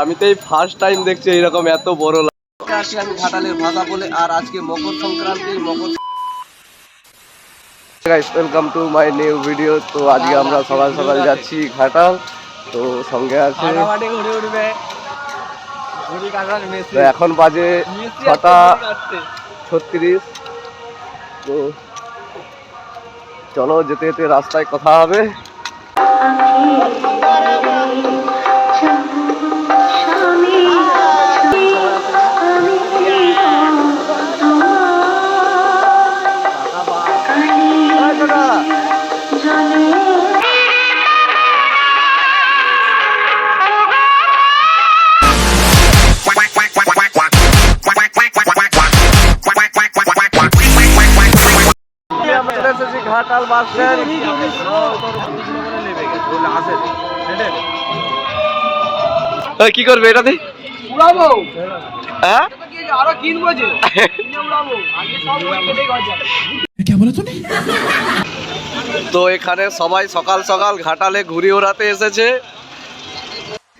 আমি তো এই ফার্স্ট টাইম দেখছি এরকম এত বড় আসি আমি ঘাটালের ভাষা বলে। আর আজকে Makar Sankranti. Guys welcome to my new video. তো আজকে আমরা সকাল সকাল যাচ্ছি ঘাটাল। তো সঙ্গে আছে এখন বাজে 6:36। তো চলো যেতে যেতে রাস্তায় কথা হবে। Ghatal bus stand. কি করবে এটাতে? উড়াবো। হ্যাঁ আরো কিনবো যে উড়াবো। তো এখানে সবাই সকাল সকাল ঘাটালে ঘুড়ি ওড়াতে এসেছে।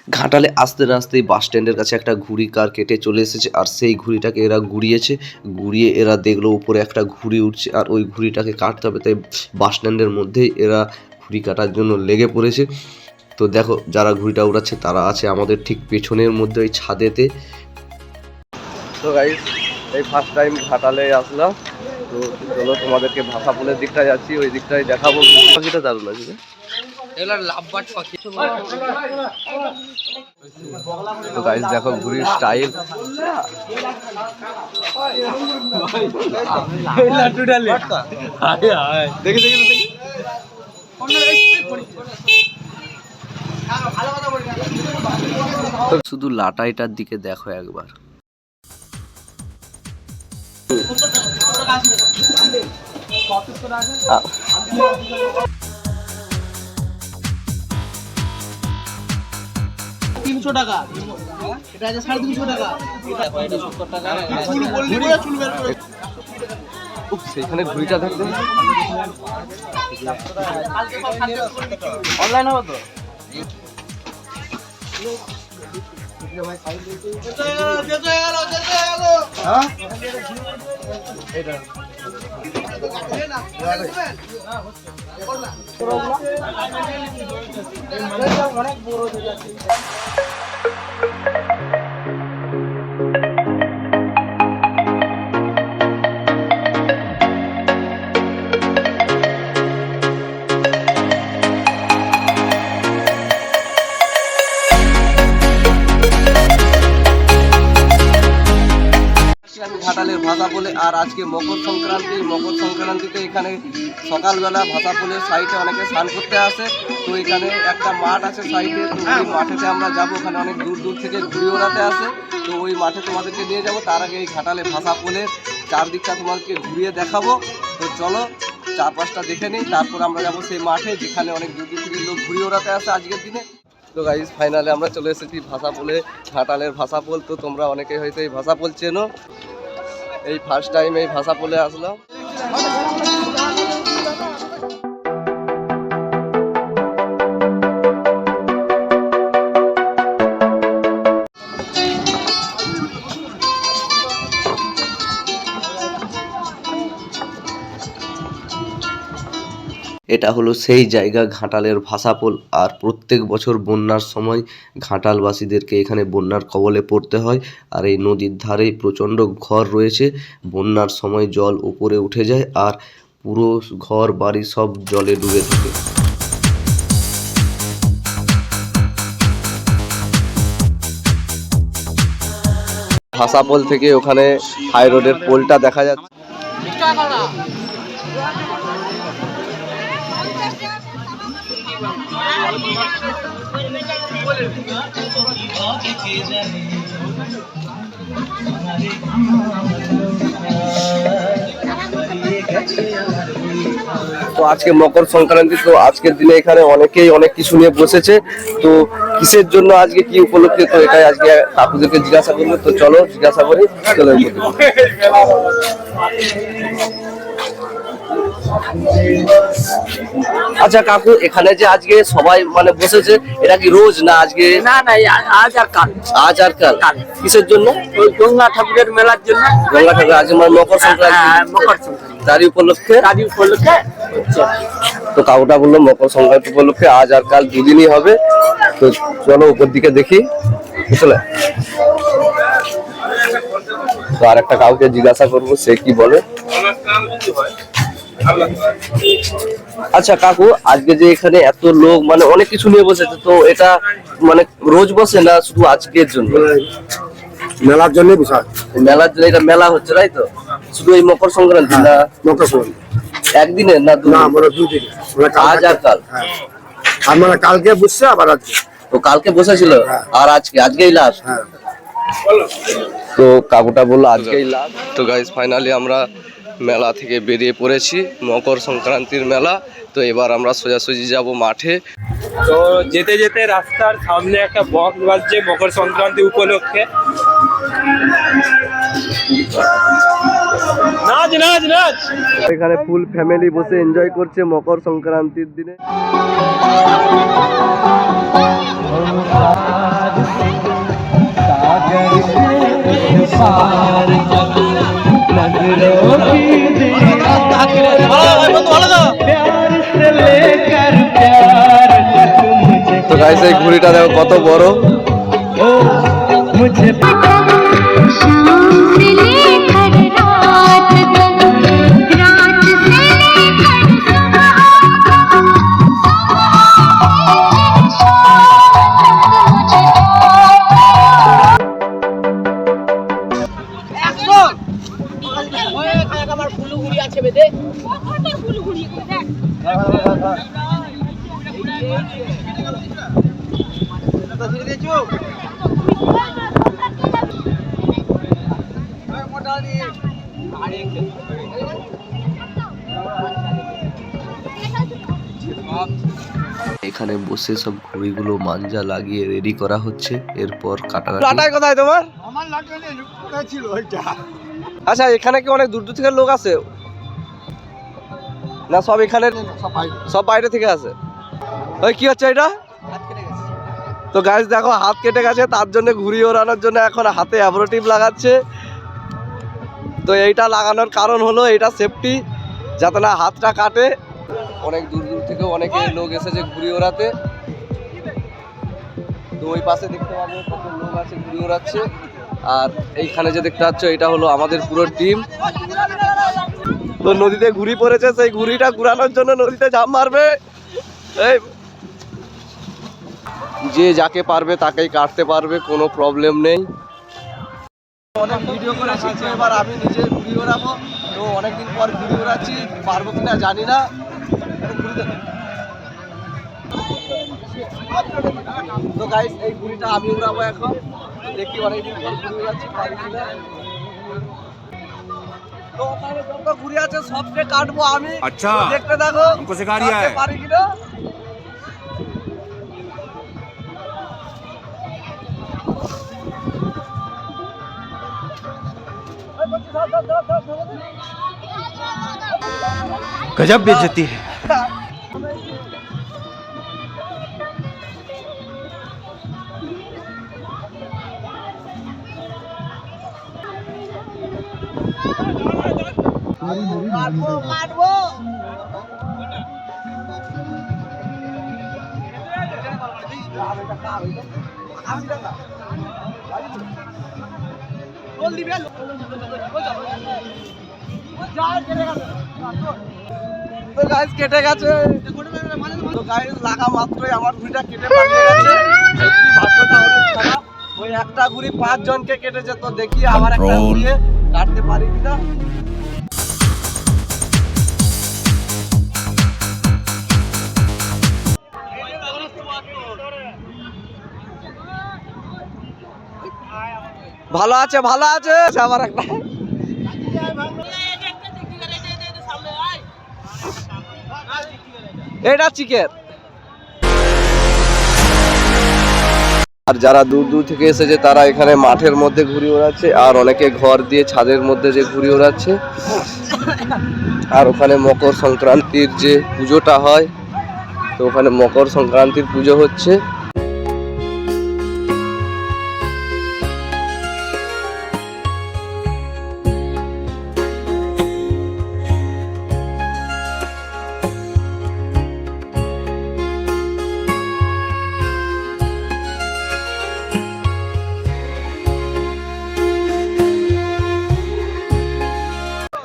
ঘাটালে আসতে আসতেই বাস স্ট্যান্ডের কাছে একটা ঘুড়ি কার কেটে চলে এসেছে। আর সেই ঘুড়িটাকে এরা ঘুরিয়ে এরা দেখলো উপরে একটা ঘুড়ি উঠছে। আর ওই ঘুড়িটাকে কাটতে হবে, তাই বাস স্ট্যান্ডের মধ্যেই এরা ঘুড়ি কাটার জন্য লেগে পড়েছে। তো দেখো যারা ঘুড়িটা উড়াচ্ছে তারা আছে আমাদের ঠিক পেছনের মধ্যে ওই ছাদেতে। তো গাইস এই ফার্স্ট টাইম ঘাটালে আসলাম। তো চলো তোমাদেরকে ভাষাপুলের দিকটায় যাচ্ছি, ওই দিকটায় দেখাবো। পাখিটা দারুণ আছে। তো গাইস দেখো ঘুড়ির স্টাইল। তো শুধু লাটাইটার দিকে দেখো একবার। টাকা এটা আছে 350 টাকা, এটা 70 টাকা। সেখানে ঘুড়িটা দেখতে অনলাইন হবে তো। অনেক বড় ঘাটালের ভাষা বলে। আর আজকে মকর সংক্রান্তিতে এখানে সকালবেলা ভাষাপুলের সাইডে অনেকে স্নান করতে আসে। তো এখানে একটা মাঠ আছে সাইডে, তো ওই মাঠেতে আমরা যাবো। ওখানে অনেক দূর দূর থেকে ঘুড়ি ওড়াতে আসে। তো ওই মাঠে তোমাদেরকে নিয়ে যাবো। তার আগে এই ঘাটালে ভাষাপুলের চারদিকটা তোমাদেরকে ঘুরিয়ে দেখাবো। তো চলো 4-5টা দেখে নিই, তারপর আমরা যাবো সেই মাঠে যেখানে অনেক দূর দূর থেকে লোক ঘুড়ি ওড়াতে আসে আজকের দিনে। তো গাইস ফাইনালে আমরা চলে এসেছি ভাষাপুলে, ঘাটালের ভাষাপুল। তো তোমরা অনেকেই হয়তো এই ভাষাপুল চেনো। এই ফার্স্ট টাইম এই ভাষাপুলে আসলাম। এটা হলো সেই জায়গা ঘাটালের ভাষাপোল। আর প্রত্যেক বছর বন্যার সময় ঘাটালবাসীদেরকে এখানে বন্যার কবলে পড়তে হয়। আর এই নদীর ধারে প্রচণ্ড ঘর রয়েছে। বন্যার সময় জল উপরে উঠে যায় আর পুরো ঘর বাড়ি সব জলে ডুবে থাকে। ভাষাপোল থেকে ওখানে হাই রোডের পোলটা দেখা যাচ্ছে। তো আজকে মকর সংক্রান্তি। তো আজকের দিনে এখানে অনেকেই অনেক কিছু নিয়ে বসেছে। তো কিসের জন্য আজকে কি উপলক্ষে, তো এটাই আজকে কাকুদেরকে জিজ্ঞাসা করবো। তো চলো জিজ্ঞাসা করি। চলো আচ্ছা কাকু, এখানে যে আজকে সবাই মানে বসেছে, এটা কি রোজ না আজকে? না না, এই আজ আর কাল। আজ আর কাল কিসের জন্য? ওই গঙ্গা ঠাকুরের মেলার জন্য। গঙ্গা ঠাকুর আজ মানে মকর হ্যাঁ, সংক্রান্তি, মকর সংক্রান্তি তারই উপলক্ষে। কালী উপলক্ষে হচ্ছে। তো কাকুটা বললো মকর সংক্রান্তি উপলক্ষে আজ আর কাল দুদিনই হবে। তো চলো উপর দিকে দেখি, বুঝলে। তো আর একটা কাউকে জিজ্ঞাসা করবো, সে কি বলে। আচ্ছা কাকু, আজকে যে এখানে এত লোক মানে অনেক কিছু নিয়ে বসেছে, তো এটা মানে রোজ বসে না শুধু আজকের জন্য? মেলার জন্য বিষয়। মেলার জন্য এটা মেলা হচ্ছে, তাই তো? শুধু এই মকর সংক্রান্তি না? মকর সংক্রান্তি একদিনে না না, আমরা দুদিন। আজ আর কাল? আমরা কালকে বুঝছে, আবার আজকে। তো কালকে বসেছিল আর আজকেই লাস্ট। হ্যাঁ, তো কাকুটা বললো আজকেই লাস্ট। তো গাইস ফাইনালি আমরা মেলা থেকে বেরিয়ে পড়েছি, মকর সংক্রান্তির মেলা। তো এবার আমরা সোজাসুজি যাব মাঠে। তো যেতে যেতে রাস্তার সামনে একটা বক্স বাজছে মকর সংক্রান্তি উপলক্ষে। নাচ নাচ নাচ। এখানে ফুল ফ্যামিলি বসে এনজয় করছে মকর সংক্রান্তির দিনে। তো গাইস এই ঘুড়িটা দেখো কত বড়। এখানে বসে সব ঘুড়িগুলো মাঞ্জা লাগিয়ে রেডি করা হচ্ছে, এরপর কাটাকাটি। কোথায় তোমার? আমার লাগানে কোথায় ছিল ওইটা? আচ্ছা, এখানে কি অনেক দূর দূর থেকে লোক আছে না? সব এখানে সব বাইরে থেকে আছে। ওই কি হচ্ছে এটা? তো গাইস দেখো হাত কেটে গেছে, তার জন্য ঘুড়ি ওড়ানোর জন্য এখন হাতে অ্যাব্রোটিভ লাগাচ্ছে। তো এইটা লাগানোর কারণ হলো এটা সেফটি, যাতে না হাতটা কাটে। অনেক দূর দূর থেকে অনেকে লোক এসেছে ঘুড়ি ওড়াতে। তো ওই পাশে দেখতে পাবো কত লোক আছে ঘুড়ি ওড়াচ্ছে। আর এইখানে যে দেখতে পাচ্ছ, এটা হলো আমাদের পুরো টিম। তো নদীতে ঘুড়ি পড়েছে, সেই ঘুড়িটা ঘুরানোর জন্য নদীতে ঝাঁপ মারবে। এই যে যাকে পারবে তাকেই কাটতে পারবে, কোনো প্রবলেম নেই। অনেক ভিডিও করেছি, তো এবার আমি নিজে ঘুড়ি ওড়াবো। তো অনেকদিন পর ঘুড়ি ওড়াচ্ছি, পারবো কিনা জানি না। তো গাইস এই ঘুড়িটা আমি উড়াবো এখন, দেখি অনেকদিন পর ঘুড়ি উড়াচ্ছি, পারি কিনা। তো ওখানে যত ঘুড়ি আছে সবকে কাটবো আমি। আচ্ছা, দেখতে থাকো, हमको सिखा रिया है। পারি কিনা। गजब बेइज्जती है। তো গাইস কেটে গেছে। তো গাইস লাগা মাত্রই আমার ঘুড়িটা কেটে পালিয়ে গেছে। সত্যি ভাগ্যটা অনেক খারাপ। ওই একটা ঘুড়ি 5 জনকে কেটেছে। তো দেখি আবার একটা ঘুরিয়ে কাটতে পারি কিনা। ভালো আছে, ভালো আছে। আবার একটা এটা চিকেন। আর যারা দূর দূর থেকে এসেছে তারা এখানে মাঠের মধ্যে ঘুরে ওড়াচ্ছে, আর অনেকে ঘর দিয়ে ছাদের মধ্যে যে ঘুরে ওড়াচ্ছে। আর ওখানে মকর সংক্রান্তির যে পুজোটা হয়, তো ওখানে মকর সংক্রান্তির পুজো হচ্ছে।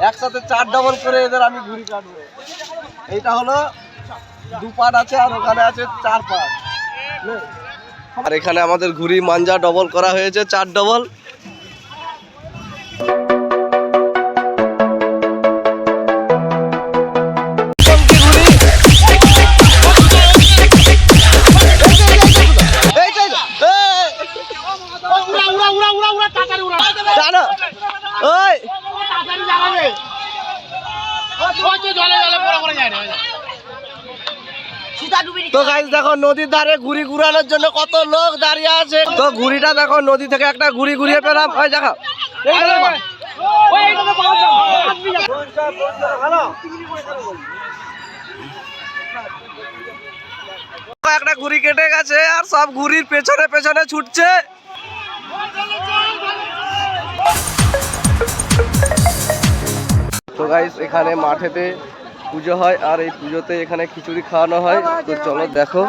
একসাথে 4 ডবল করে এদের আমি ঘুড়ি কাটবো। এইটা হলো 2 পার্ট আছে আর ওখানে আছে 4 পার্ট। আর এখানে আমাদের ঘুড়ি মাঞ্জা ডবল করা হয়েছে, 4 ডবল। তো গাইস দেখো নদীর ধারে ঘুড়ি ঘুরানোর জন্য কত লোক দাঁড়িয়ে আছে। তো ঘুড়িটা দেখো নদী থেকে একটা ঘুড়ি ঘুরিয়ে পেলাম। ওই দেখো একটা ঘুড়ি কেটে গেছে আর সব ঘুড়ির পেছনে পেছনে ছুটছে। তো গাইস এখানে মাঠেতে পুজো হয় আর এই পুজোতে এখানে খিচুড়ি খাওয়ানো হয়। তো চলো দেখো।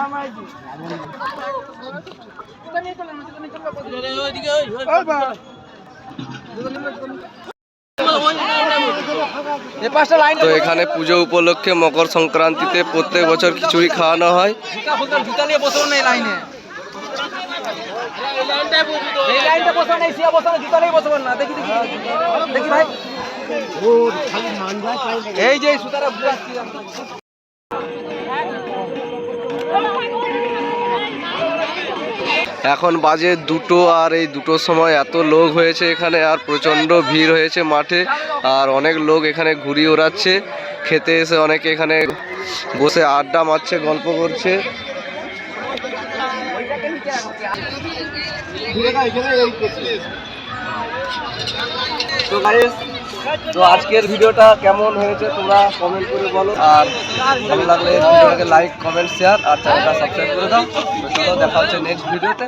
তো এখানে পুজো উপলক্ষে মকর সংক্রান্তিতে প্রত্যেক বছর খিচুড়ি খাওয়ানো হয়। এই যে এখন বাজে 2টো, আর এই 2টোর সময় এত লোক হয়েছে এখানে, আর প্রচণ্ড ভিড় হয়েছে মাঠে। আর অনেক লোক এখানে ঘুড়ি ওড়াচ্ছে, খেতে এসে অনেকে এখানে বসে আড্ডা মারছে, গল্প করছে। তো গাইস, তো আজকের ভিডিওটা কেমন হয়েছে তোমরা কমেন্ট করে বলো, আর ভালো লাগলে ভিডিওটাকে লাইক কমেন্ট শেয়ার আর চ্যানেলটা সাবস্ক্রাইব করে দাও। তো চলো দেখা হচ্ছে নেক্সট ভিডিওতে।